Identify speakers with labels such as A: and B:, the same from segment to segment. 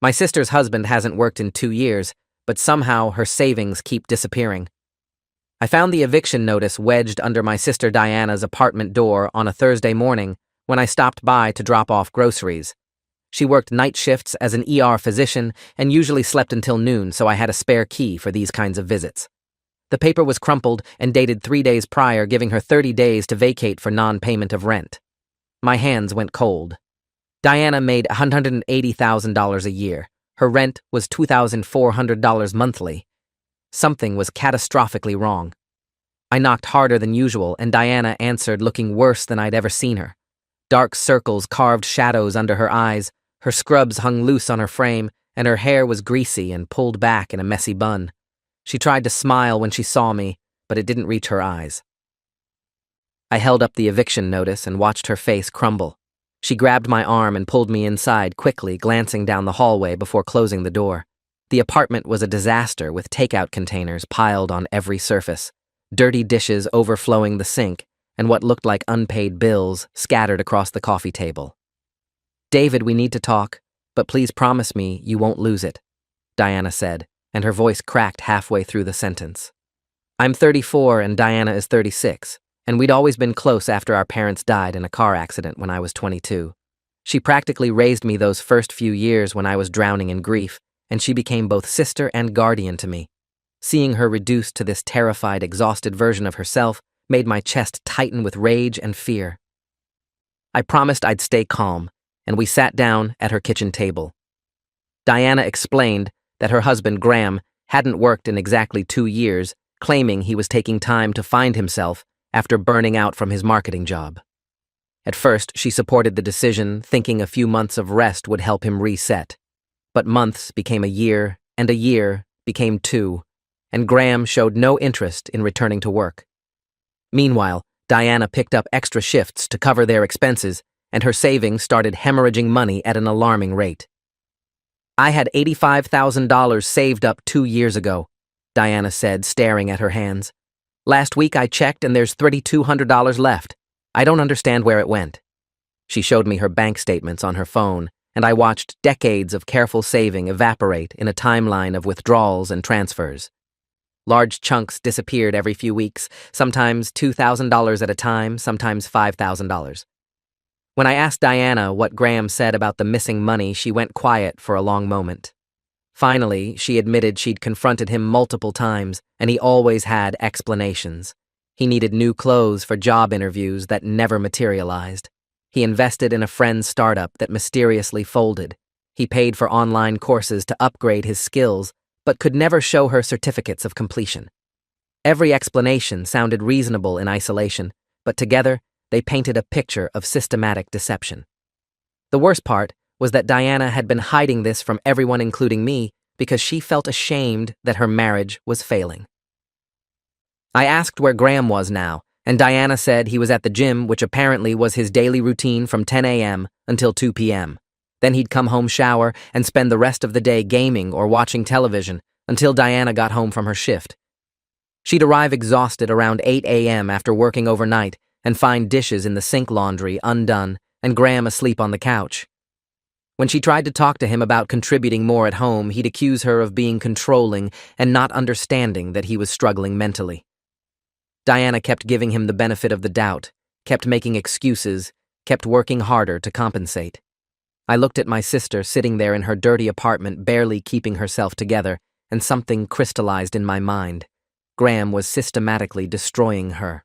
A: My sister's husband hasn't worked in 2 years, but somehow her savings keep disappearing. I found the eviction notice wedged under my sister Diana's apartment door on a Thursday morning when I stopped by to drop off groceries. She worked night shifts as an ER physician and usually slept until noon, so I had a spare key for these kinds of visits. The paper was crumpled and dated 3 days prior, giving her 30 days to vacate for non-payment of rent. My hands went cold. Diana made $180,000 a year. Her rent was $2,400 monthly. Something was catastrophically wrong. I knocked harder than usual, and Diana answered, looking worse than I'd ever seen her. Dark circles carved shadows under her eyes, her scrubs hung loose on her frame, and her hair was greasy and pulled back in a messy bun. She tried to smile when she saw me, but it didn't reach her eyes. I held up the eviction notice and watched her face crumble. She grabbed my arm and pulled me inside quickly, glancing down the hallway before closing the door. The apartment was a disaster, with takeout containers piled on every surface, dirty dishes overflowing the sink, and what looked like unpaid bills scattered across the coffee table. "David, we need to talk, but please promise me you won't lose it," Diana said, and her voice cracked halfway through the sentence. I'm 34 and Diana is 36, and we'd always been close after our parents died in a car accident when I was 22. She practically raised me those first few years when I was drowning in grief, and she became both sister and guardian to me. Seeing her reduced to this terrified, exhausted version of herself made my chest tighten with rage and fear. I promised I'd stay calm, and we sat down at her kitchen table. Diana explained that her husband, Graham, hadn't worked in exactly 2 years, claiming he was taking time to find himself after burning out from his marketing job. At first, she supported the decision, thinking a few months of rest would help him reset. But months became a year, and a year became 2, and Graham showed no interest in returning to work. Meanwhile, Diana picked up extra shifts to cover their expenses, and her savings started hemorrhaging money at an alarming rate. "I had $85,000 saved up 2 years ago," Diana said, staring at her hands. "Last week I checked and there's $3,200 left. I don't understand where it went." She showed me her bank statements on her phone, and I watched decades of careful saving evaporate in a timeline of withdrawals and transfers. Large chunks disappeared every few weeks, sometimes $2,000 at a time, sometimes $5,000. When I asked Diana what Graham said about the missing money, she went quiet for a long moment. Finally, she admitted she'd confronted him multiple times, and he always had explanations. He needed new clothes for job interviews that never materialized. He invested in a friend's startup that mysteriously folded. He paid for online courses to upgrade his skills, but could never show her certificates of completion. Every explanation sounded reasonable in isolation, but together they painted a picture of systematic deception. The worst part was that Diana had been hiding this from everyone, including me, because she felt ashamed that her marriage was failing. I asked where Graham was now, and Diana said he was at the gym, which apparently was his daily routine from 10 a.m. until 2 p.m. Then he'd come home, shower, and spend the rest of the day gaming or watching television until Diana got home from her shift. She'd arrive exhausted around 8 a.m. after working overnight and find dishes in the sink laundry undone and Graham asleep on the couch. When she tried to talk to him about contributing more at home, he'd accuse her of being controlling and not understanding that he was struggling mentally. Diana kept giving him the benefit of the doubt, kept making excuses, kept working harder to compensate. I looked at my sister sitting there in her dirty apartment, barely keeping herself together, and something crystallized in my mind. Graham was systematically destroying her.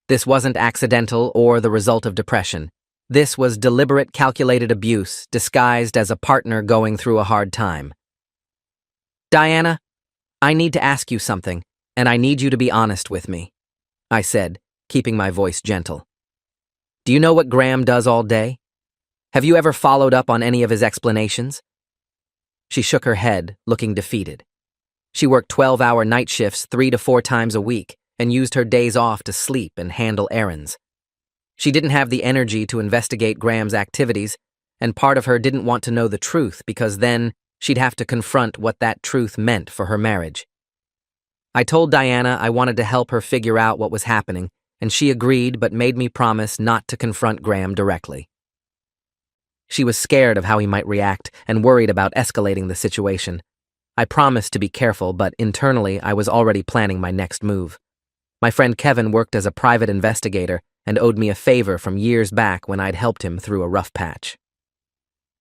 A: This wasn't accidental or the result of depression. This was deliberate, calculated abuse, disguised as a partner going through a hard time. "Diana, I need to ask you something, and I need you to be honest with me," I said, keeping my voice gentle. "Do you know what Graham does all day? Have you ever followed up on any of his explanations?" She shook her head, looking defeated. She worked 12-hour night shifts 3 to 4 times a week and used her days off to sleep and handle errands. She didn't have the energy to investigate Graham's activities, and part of her didn't want to know the truth because then she'd have to confront what that truth meant for her marriage. I told Diana I wanted to help her figure out what was happening, and she agreed but made me promise not to confront Graham directly. She was scared of how he might react and worried about escalating the situation. I promised to be careful, but internally I was already planning my next move. My friend Kevin worked as a private investigator and owed me a favor from years back when I'd helped him through a rough patch.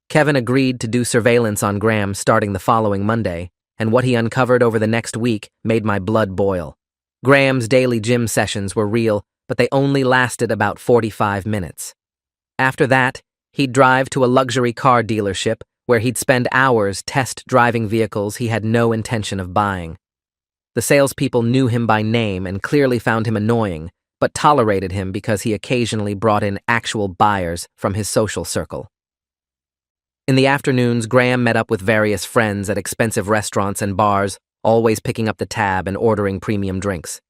A: Kevin agreed to do surveillance on Graham starting the following Monday, and what he uncovered over the next week made my blood boil. Graham's daily gym sessions were real, but they only lasted about 45 minutes. After that, he'd drive to a luxury car dealership where he'd spend hours test driving vehicles he had no intention of buying. The salespeople knew him by name and clearly found him annoying, but tolerated him because he occasionally brought in actual buyers from his social circle. In the afternoons, Graham met up with various friends at expensive restaurants and bars, always picking up the tab and ordering premium drinks.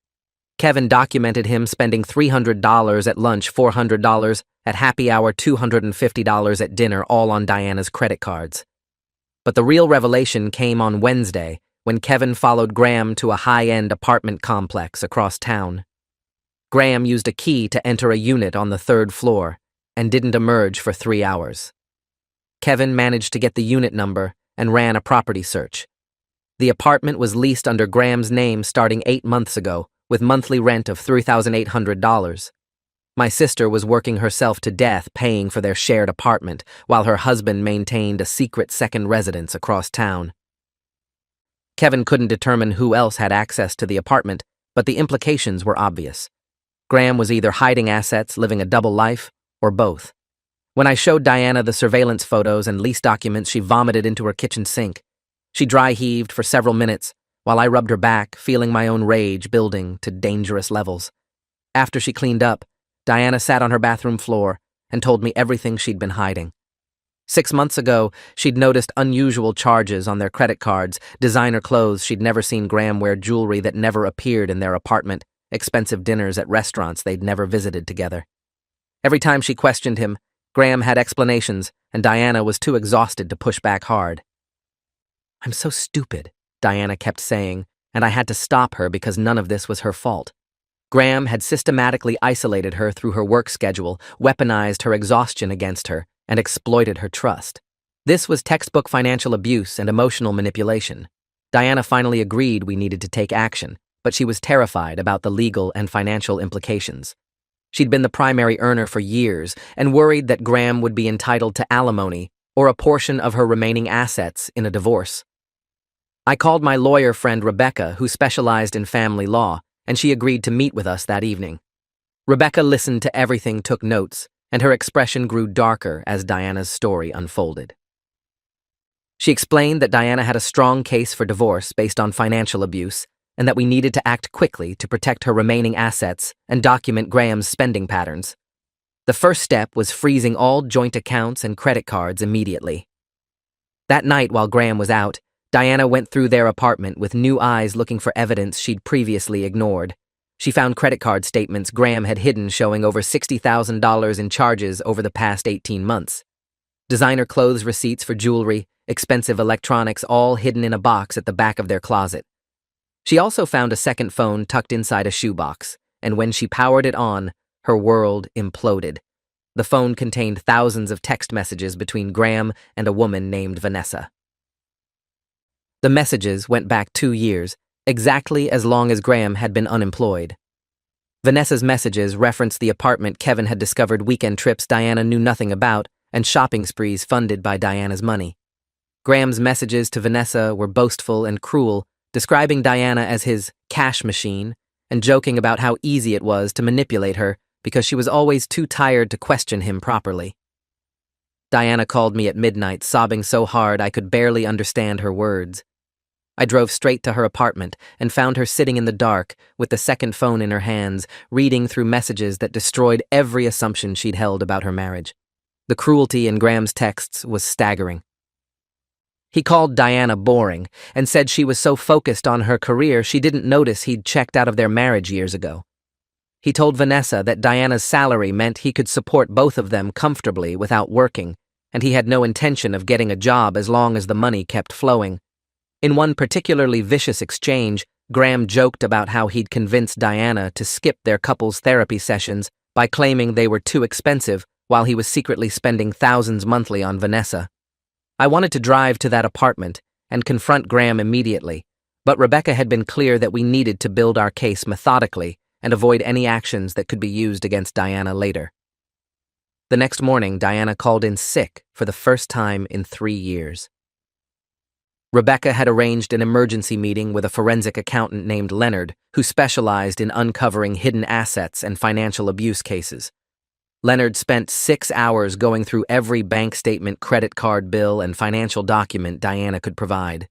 A: Kevin documented him spending $300 at lunch, $400 at happy hour, $250 at dinner, all on Diana's credit cards. But the real revelation came on Wednesday, when Kevin followed Graham to a high-end apartment complex across town. Graham used a key to enter a unit on the third floor and didn't emerge for 3 hours. Kevin managed to get the unit number and ran a property search. The apartment was leased under Graham's name starting 8 months ago, with monthly rent of $3,800. My sister was working herself to death paying for their shared apartment, while her husband maintained a secret second residence across town. Kevin couldn't determine who else had access to the apartment, but the implications were obvious. Graham was either hiding assets, living a double life, or both. When I showed Diana the surveillance photos and lease documents, she vomited into her kitchen sink. She dry-heaved for several minutes, while I rubbed her back, feeling my own rage building to dangerous levels. After she cleaned up, Diana sat on her bathroom floor and told me everything she'd been hiding. 6 months ago, she'd noticed unusual charges on their credit cards, designer clothes she'd never seen Graham wear, jewelry that never appeared in their apartment, expensive dinners at restaurants they'd never visited together. Every time she questioned him, Graham had explanations, and Diana was too exhausted to push back hard. "I'm so stupid," Diana kept saying, and I had to stop her because none of this was her fault. Graham had systematically isolated her through her work schedule, weaponized her exhaustion against her, and exploited her trust. This was textbook financial abuse and emotional manipulation. Diana finally agreed we needed to take action, but she was terrified about the legal and financial implications. She'd been the primary earner for years and worried that Graham would be entitled to alimony or a portion of her remaining assets in a divorce. I called my lawyer friend Rebecca, who specialized in family law, and she agreed to meet with us that evening. Rebecca listened to everything, took notes, and her expression grew darker as Diana's story unfolded. She explained that Diana had a strong case for divorce based on financial abuse, and that we needed to act quickly to protect her remaining assets and document Graham's spending patterns. The first step was freezing all joint accounts and credit cards immediately. That night, while Graham was out, Diana went through their apartment with new eyes looking for evidence she'd previously ignored. She found credit card statements Graham had hidden showing over $60,000 in charges over the past 18 months. Designer clothes receipts for jewelry, expensive electronics, all hidden in a box at the back of their closet. She also found a second phone tucked inside a shoebox, and when she powered it on, her world imploded. The phone contained thousands of text messages between Graham and a woman named Vanessa. The messages went back 2 years, exactly as long as Graham had been unemployed. Vanessa's messages referenced the apartment Kevin had discovered, weekend trips Diana knew nothing about, and shopping sprees funded by Diana's money. Graham's messages to Vanessa were boastful and cruel, describing Diana as his cash machine and joking about how easy it was to manipulate her because she was always too tired to question him properly. Diana called me at midnight, sobbing so hard I could barely understand her words. I drove straight to her apartment and found her sitting in the dark with the second phone in her hands, reading through messages that destroyed every assumption she'd held about her marriage. The cruelty in Graham's texts was staggering. He called Diana boring and said she was so focused on her career she didn't notice he'd checked out of their marriage years ago. He told Vanessa that Diana's salary meant he could support both of them comfortably without working, and he had no intention of getting a job as long as the money kept flowing. In one particularly vicious exchange, Graham joked about how he'd convinced Diana to skip their couple's therapy sessions by claiming they were too expensive, while he was secretly spending thousands monthly on Vanessa. I wanted to drive to that apartment and confront Graham immediately, but Rebecca had been clear that we needed to build our case methodically and avoid any actions that could be used against Diana later. The next morning, Diana called in sick for the first time in 3 years. Rebecca had arranged an emergency meeting with a forensic accountant named Leonard, who specialized in uncovering hidden assets and financial abuse cases. Leonard spent 6 hours going through every bank statement, credit card bill, and financial document Diana could provide.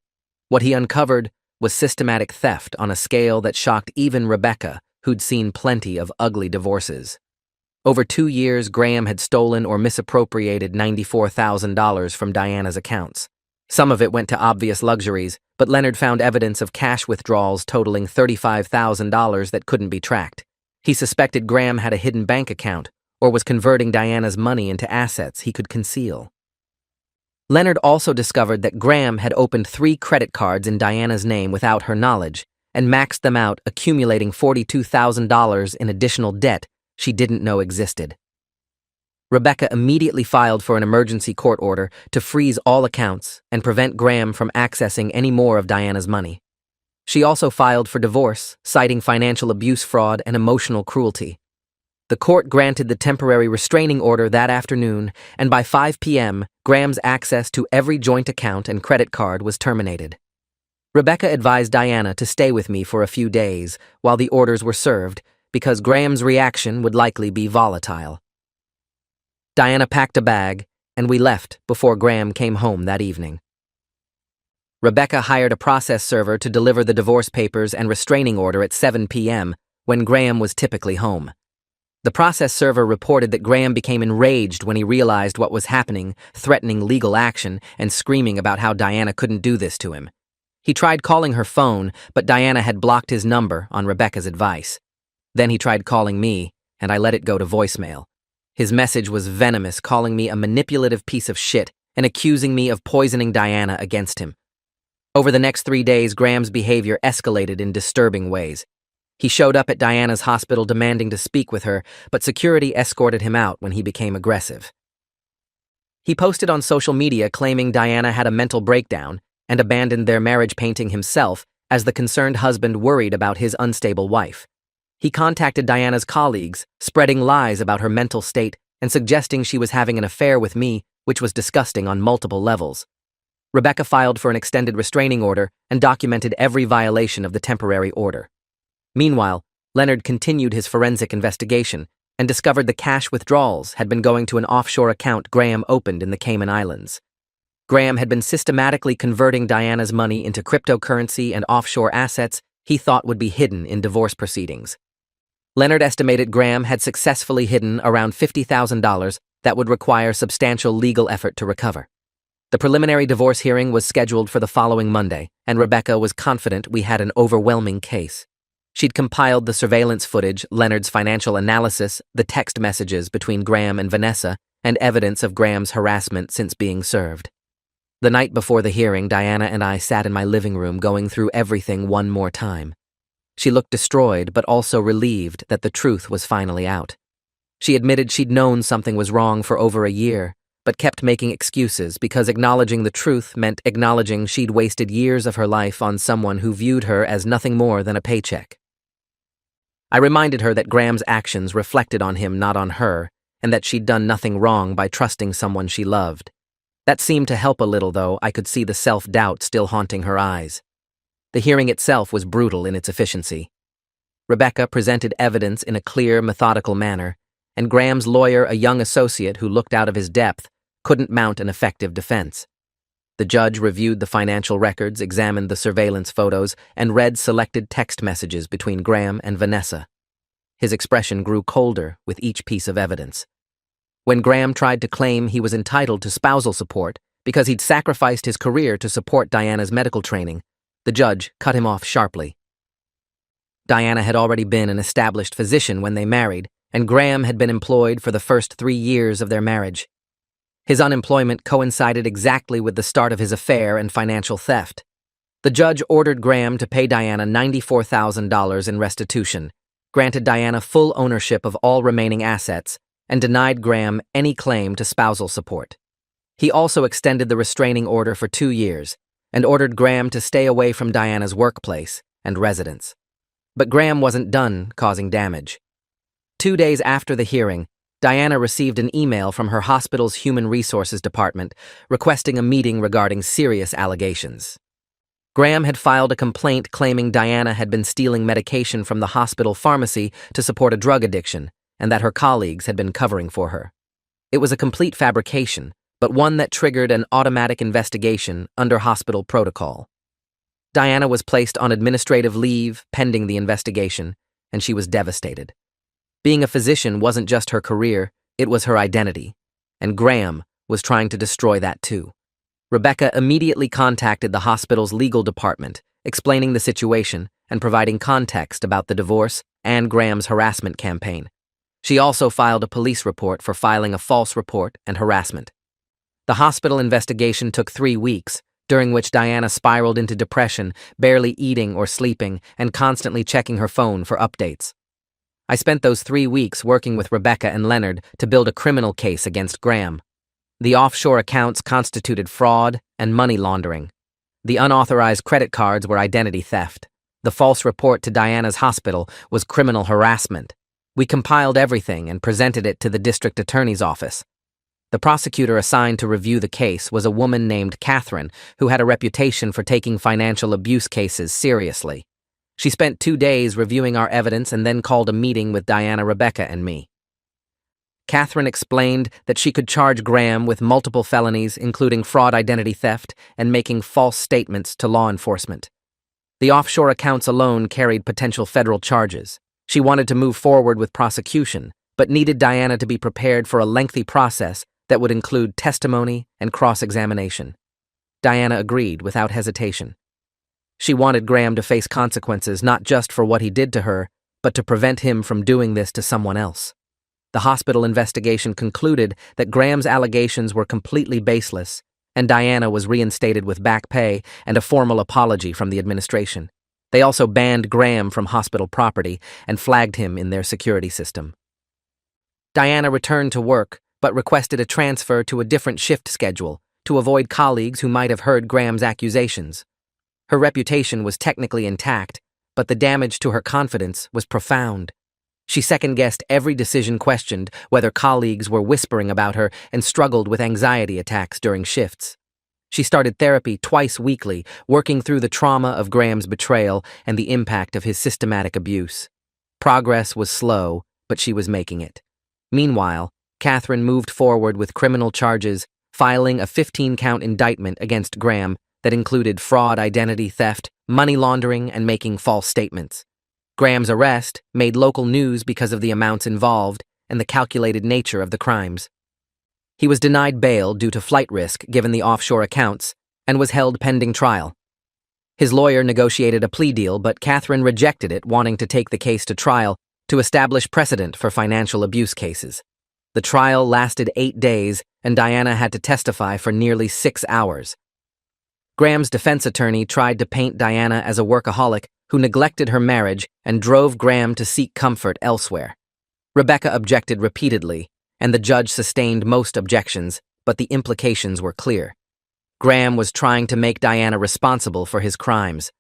A: What he uncovered was systematic theft on a scale that shocked even Rebecca, who'd seen plenty of ugly divorces. Over 2 years, Graham had stolen or misappropriated $94,000 from Diana's accounts. Some of it went to obvious luxuries, but Leonard found evidence of cash withdrawals totaling $35,000 that couldn't be tracked. He suspected Graham had a hidden bank account or was converting Diana's money into assets he could conceal. Leonard also discovered that Graham had opened 3 credit cards in Diana's name without her knowledge and maxed them out, accumulating $42,000 in additional debt she didn't know existed. Rebecca immediately filed for an emergency court order to freeze all accounts and prevent Graham from accessing any more of Diana's money. She also filed for divorce, citing financial abuse, fraud, and emotional cruelty. The court granted the temporary restraining order that afternoon, and by 5 p.m., Graham's access to every joint account and credit card was terminated. Rebecca advised Diana to stay with me for a few days while the orders were served, because Graham's reaction would likely be volatile. Diana packed a bag, and we left before Graham came home that evening. Rebecca hired a process server to deliver the divorce papers and restraining order at 7 p.m., when Graham was typically home. The process server reported that Graham became enraged when he realized what was happening, threatening legal action and screaming about how Diana couldn't do this to him. He tried calling her phone, but Diana had blocked his number on Rebecca's advice. Then he tried calling me, and I let it go to voicemail. His message was venomous, calling me a manipulative piece of shit and accusing me of poisoning Diana against him. Over the next 3 days, Graham's behavior escalated in disturbing ways. He showed up at Diana's hospital demanding to speak with her, but security escorted him out when he became aggressive. He posted on social media claiming Diana had a mental breakdown and abandoned their marriage, painting himself as the concerned husband worried about his unstable wife. He contacted Diana's colleagues, spreading lies about her mental state and suggesting she was having an affair with me, which was disgusting on multiple levels. Rebecca filed for an extended restraining order and documented every violation of the temporary order. Meanwhile, Leonard continued his forensic investigation and discovered the cash withdrawals had been going to an offshore account Graham opened in the Cayman Islands. Graham had been systematically converting Diana's money into cryptocurrency and offshore assets he thought would be hidden in divorce proceedings. Leonard estimated Graham had successfully hidden around $50,000 that would require substantial legal effort to recover. The preliminary divorce hearing was scheduled for the following Monday, and Rebecca was confident we had an overwhelming case. She'd compiled the surveillance footage, Leonard's financial analysis, the text messages between Graham and Vanessa, and evidence of Graham's harassment since being served. The night before the hearing, Diana and I sat in my living room going through everything one more time. She looked destroyed, but also relieved that the truth was finally out. She admitted she'd known something was wrong for over a year, but kept making excuses because acknowledging the truth meant acknowledging she'd wasted years of her life on someone who viewed her as nothing more than a paycheck. I reminded her that Graham's actions reflected on him, not on her, and that she'd done nothing wrong by trusting someone she loved. That seemed to help a little, though I could see the self-doubt still haunting her eyes. The hearing itself was brutal in its efficiency. Rebecca presented evidence in a clear, methodical manner, and Graham's lawyer, a young associate who looked out of his depth, couldn't mount an effective defense. The judge reviewed the financial records, examined the surveillance photos, and read selected text messages between Graham and Vanessa. His expression grew colder with each piece of evidence. When Graham tried to claim he was entitled to spousal support because he'd sacrificed his career to support Diana's medical training, the judge cut him off sharply. Diana had already been an established physician when they married, and Graham had been employed for the first 3 years of their marriage. His unemployment coincided exactly with the start of his affair and financial theft. The judge ordered Graham to pay Diana $94,000 in restitution, granted Diana full ownership of all remaining assets, and denied Graham any claim to spousal support. He also extended the restraining order for 2 years and ordered Graham to stay away from Diana's workplace and residence. But Graham wasn't done causing damage. 2 days after the hearing, Diana received an email from her hospital's Human Resources Department requesting a meeting regarding serious allegations. Graham had filed a complaint claiming Diana had been stealing medication from the hospital pharmacy to support a drug addiction, and that her colleagues had been covering for her. It was a complete fabrication, but one that triggered an automatic investigation under hospital protocol. Diana was placed on administrative leave pending the investigation, and she was devastated. Being a physician wasn't just her career, it was her identity, and Graham was trying to destroy that too. Rebecca immediately contacted the hospital's legal department, explaining the situation and providing context about the divorce and Graham's harassment campaign. She also filed a police report for filing a false report and harassment. The hospital investigation took 3 weeks, during which Diana spiraled into depression, barely eating or sleeping, and constantly checking her phone for updates. I spent those 3 weeks working with Rebecca and Leonard to build a criminal case against Graham. The offshore accounts constituted fraud and money laundering. The unauthorized credit cards were identity theft. The false report to Diana's hospital was criminal harassment. We compiled everything and presented it to the district attorney's office. The prosecutor assigned to review the case was a woman named Catherine, who had a reputation for taking financial abuse cases seriously. She spent 2 days reviewing our evidence and then called a meeting with Diana, Rebecca, and me. Catherine explained that she could charge Graham with multiple felonies, including fraud, identity theft, and making false statements to law enforcement. The offshore accounts alone carried potential federal charges. She wanted to move forward with prosecution, but needed Diana to be prepared for a lengthy process that would include testimony and cross-examination. Diana agreed without hesitation. She wanted Graham to face consequences not just for what he did to her, but to prevent him from doing this to someone else. The hospital investigation concluded that Graham's allegations were completely baseless, and Diana was reinstated with back pay and a formal apology from the administration. They also banned Graham from hospital property and flagged him in their security system. Diana returned to work, but requested a transfer to a different shift schedule to avoid colleagues who might have heard Graham's accusations. Her reputation was technically intact, but the damage to her confidence was profound. She second-guessed every decision, questioned whether colleagues were whispering about her, and struggled with anxiety attacks during shifts. She started therapy twice weekly, working through the trauma of Graham's betrayal and the impact of his systematic abuse. Progress was slow, but she was making it. Meanwhile, Catherine moved forward with criminal charges, filing a 15-count indictment against Graham that included fraud, identity theft, money laundering, and making false statements. Graham's arrest made local news because of the amounts involved and the calculated nature of the crimes. He was denied bail due to flight risk given the offshore accounts and was held pending trial. His lawyer negotiated a plea deal, but Catherine rejected it, wanting to take the case to trial to establish precedent for financial abuse cases. The trial lasted 8 days, and Diana had to testify for nearly 6 hours. Graham's defense attorney tried to paint Diana as a workaholic who neglected her marriage and drove Graham to seek comfort elsewhere. Rebecca objected repeatedly, and the judge sustained most objections, but the implications were clear. Graham was trying to make Diana responsible for his crimes.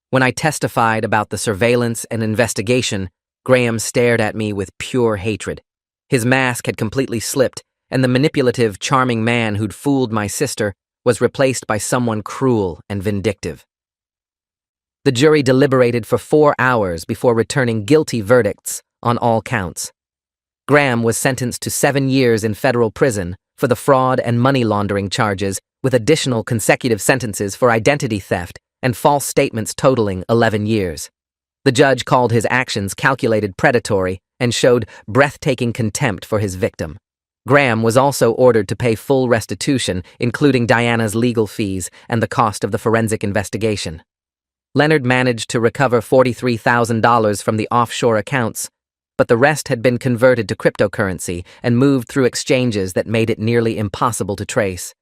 A: When I testified about the surveillance and investigation, Graham stared at me with pure hatred. His mask had completely slipped, and the manipulative, charming man who'd fooled my sister was replaced by someone cruel and vindictive. The jury deliberated for 4 hours before returning guilty verdicts on all counts. Graham was sentenced to 7 years in federal prison for the fraud and money laundering charges, with additional consecutive sentences for identity theft and false statements totaling 11 years. The judge called his actions calculated, predatory, and showed breathtaking contempt for his victim. Graham was also ordered to pay full restitution, including Diana's legal fees and the cost of the forensic investigation. Leonard managed to recover $43,000 from the offshore accounts, but the rest had been converted to cryptocurrency and moved through exchanges that made it nearly impossible to trace.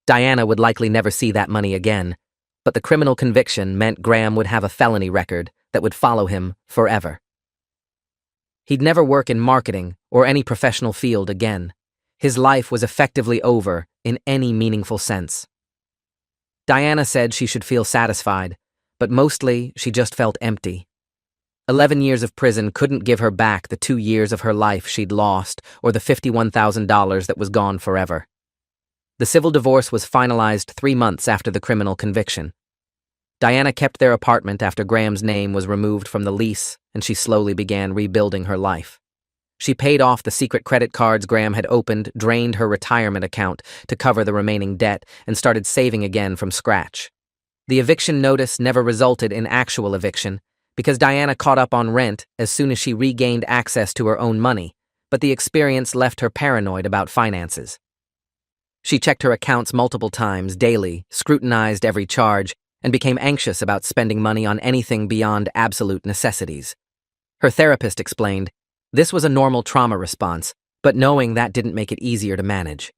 A: Diana would likely never see that money again, but the criminal conviction meant Graham would have a felony record that would follow him forever. He'd never work in marketing or any professional field again. His life was effectively over in any meaningful sense. Diana said she should feel satisfied, but mostly she just felt empty. 11 years of prison couldn't give her back the 2 years of her life she'd lost or the $51,000 that was gone forever. The civil divorce was finalized 3 months after the criminal conviction. Diana kept their apartment after Graham's name was removed from the lease, and she slowly began rebuilding her life. She paid off the secret credit cards Graham had opened, drained her retirement account to cover the remaining debt, and started saving again from scratch. The eviction notice never resulted in actual eviction, because Diana caught up on rent as soon as she regained access to her own money, but the experience left her paranoid about finances. She checked her accounts multiple times daily, scrutinized every charge, and became anxious about spending money on anything beyond absolute necessities. Her therapist explained, this was a normal trauma response, but knowing that didn't make it easier to manage.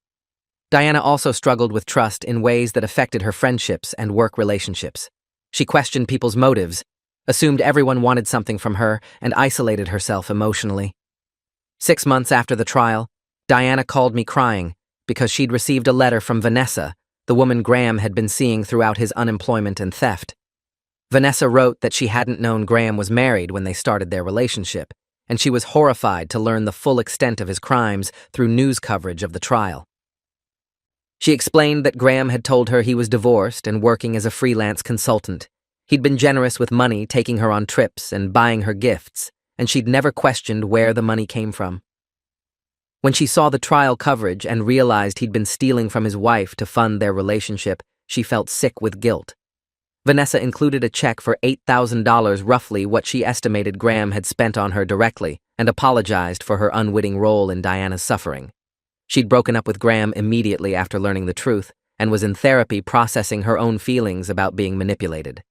A: Diana also struggled with trust in ways that affected her friendships and work relationships. She questioned people's motives, assumed everyone wanted something from her, and isolated herself emotionally. 6 months after the trial, Diana called me crying because she'd received a letter from Vanessa, the woman Graham had been seeing throughout his unemployment and theft. Vanessa wrote that she hadn't known Graham was married when they started their relationship, and she was horrified to learn the full extent of his crimes through news coverage of the trial. She explained that Graham had told her he was divorced and working as a freelance consultant. He'd been generous with money, taking her on trips and buying her gifts, and she'd never questioned where the money came from. When she saw the trial coverage and realized he'd been stealing from his wife to fund their relationship, she felt sick with guilt. Vanessa included a check for $8,000, roughly what she estimated Graham had spent on her directly, and apologized for her unwitting role in Diana's suffering. She'd broken up with Graham immediately after learning the truth, and was in therapy processing her own feelings about being manipulated.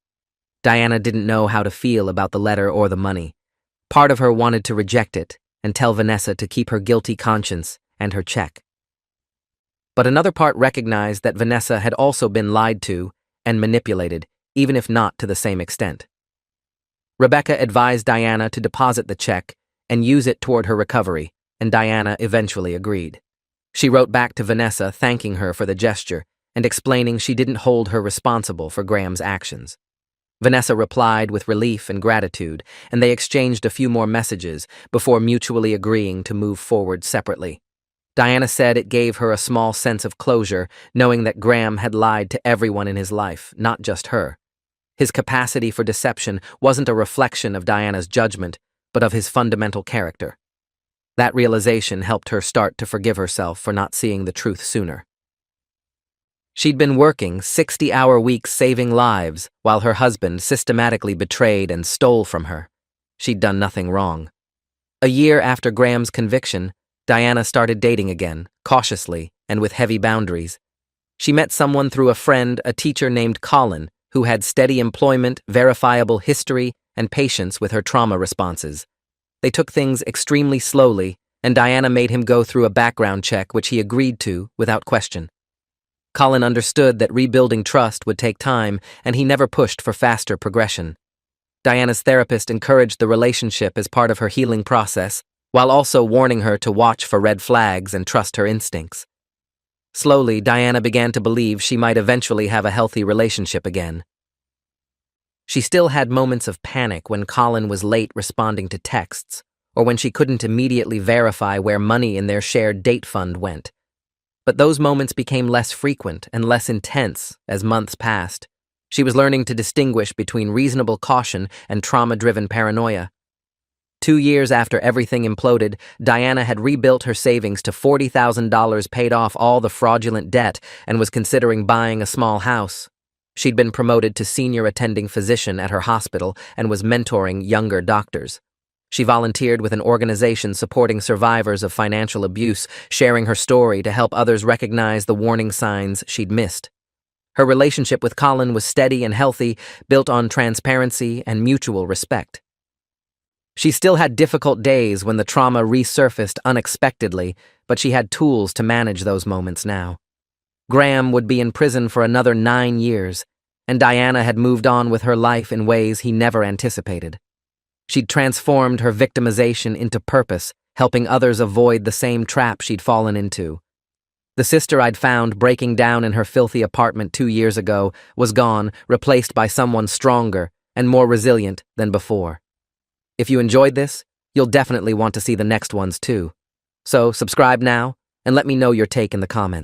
A: Diana didn't know how to feel about the letter or the money. Part of her wanted to reject it and tell Vanessa to keep her guilty conscience and her check. But another part recognized that Vanessa had also been lied to and manipulated, even if not to the same extent. Rebecca advised Diana to deposit the check and use it toward her recovery, and Diana eventually agreed. She wrote back to Vanessa thanking her for the gesture and explaining she didn't hold her responsible for Graham's actions. Vanessa replied with relief and gratitude, and they exchanged a few more messages before mutually agreeing to move forward separately. Diana said it gave her a small sense of closure, knowing that Graham had lied to everyone in his life, not just her. His capacity for deception wasn't a reflection of Diana's judgment, but of his fundamental character. That realization helped her start to forgive herself for not seeing the truth sooner. She'd been working 60-hour weeks saving lives while her husband systematically betrayed and stole from her. She'd done nothing wrong. A year after Graham's conviction, Diana started dating again, cautiously and with heavy boundaries. She met someone through a friend, a teacher named Colin, who had steady employment, verifiable history, and patience with her trauma responses. They took things extremely slowly, and Diana made him go through a background check which he agreed to without question. Colin understood that rebuilding trust would take time, and he never pushed for faster progression. Diana's therapist encouraged the relationship as part of her healing process, while also warning her to watch for red flags and trust her instincts. Slowly, Diana began to believe she might eventually have a healthy relationship again. She still had moments of panic when Colin was late responding to texts, or when she couldn't immediately verify where money in their shared date fund went. But those moments became less frequent and less intense as months passed. She was learning to distinguish between reasonable caution and trauma-driven paranoia. 2 years after everything imploded, Diana had rebuilt her savings to $40,000, paid off all the fraudulent debt, and was considering buying a small house. She'd been promoted to senior attending physician at her hospital and was mentoring younger doctors. She volunteered with an organization supporting survivors of financial abuse, sharing her story to help others recognize the warning signs she'd missed. Her relationship with Colin was steady and healthy, built on transparency and mutual respect. She still had difficult days when the trauma resurfaced unexpectedly, but she had tools to manage those moments now. Graham would be in prison for another 9 years, and Diana had moved on with her life in ways he never anticipated. She'd transformed her victimization into purpose, helping others avoid the same trap she'd fallen into. The sister I'd found breaking down in her filthy apartment 2 years ago was gone, replaced by someone stronger and more resilient than before. If you enjoyed this, you'll definitely want to see the next ones too. So subscribe now and let me know your take in the comments.